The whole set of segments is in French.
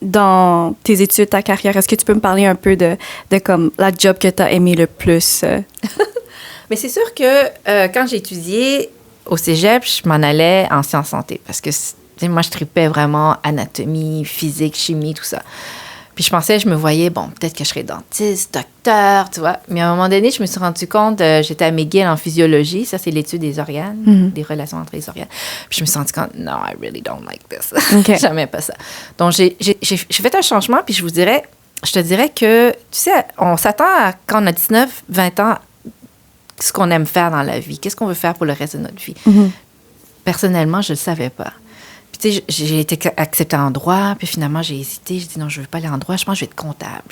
dans tes études, ta carrière, est-ce que tu peux me parler un peu de comme la job que tu as aimé le plus? Mais c'est sûr que quand j'ai étudié au cégep, je m'en allais en sciences santé parce que moi, je tripais vraiment anatomie, physique, chimie, tout ça. Puis je pensais, je me voyais, bon, peut-être que je serais dentiste, docteur, tu vois. Mais à un moment donné, je me suis rendu compte, j'étais à McGill en physiologie, ça c'est l'étude des organes, des relations entre les organes. Puis je me suis rendu compte, no, I really don't like this. Okay. Jamais pas ça. Donc j'ai fait un changement, puis je te dirais que, tu sais, on s'attend à, quand on a 19, 20 ans, ce qu'on aime faire dans la vie, qu'est-ce qu'on veut faire pour le reste de notre vie. Personnellement, je ne le savais pas. Tu sais, j'ai été acceptée en droit, puis finalement, j'ai hésité. J'ai dit non, je ne veux pas aller en droit, je pense que je vais être comptable.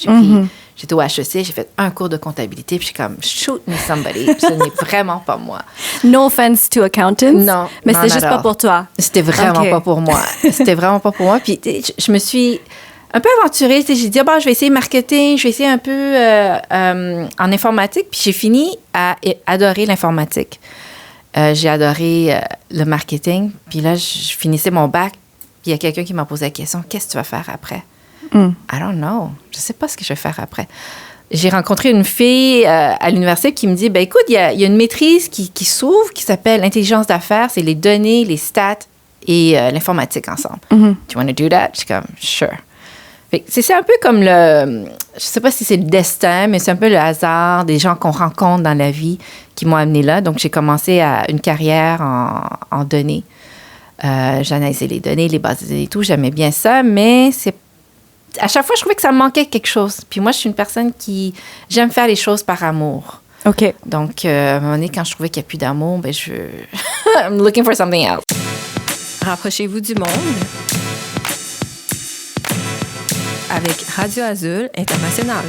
J'étais au HEC, j'ai fait un cours de comptabilité, puis je suis comme, shoot me somebody. Puis ce n'est vraiment pas moi. No offense to accountants. Non. Mais c'était juste pas pour toi. C'était vraiment pas pour moi. C'était vraiment pas pour moi. Puis je me suis un peu aventurée. J'ai dit, je vais essayer marketing, je vais essayer un peu en informatique. Puis j'ai fini à adorer l'informatique. J'ai adoré le marketing. Puis là, je finissais mon bac. Puis il y a quelqu'un qui m'a posé la question, qu'est-ce que tu vas faire après? I don't know. Je ne sais pas ce que je vais faire après. J'ai rencontré une fille à l'université qui me dit, écoute, il y a une maîtrise qui s'ouvre, qui s'appelle l'intelligence d'affaires. C'est les données, les stats et l'informatique ensemble. Do you want to do that? Je suis comme, sure. C'est un peu comme je sais pas si c'est le destin, mais c'est un peu le hasard des gens qu'on rencontre dans la vie qui m'ont amené là. Donc, j'ai commencé une carrière en données. J'analysais les données, les bases de données et tout. J'aimais bien ça, mais à chaque fois, je trouvais que ça me manquait quelque chose. Puis moi, je suis une personne j'aime faire les choses par amour. OK. Donc, à un moment donné, quand je trouvais qu'il n'y a plus d'amour, I'm looking for something else. Rapprochez-vous du monde avec Radio Azul International.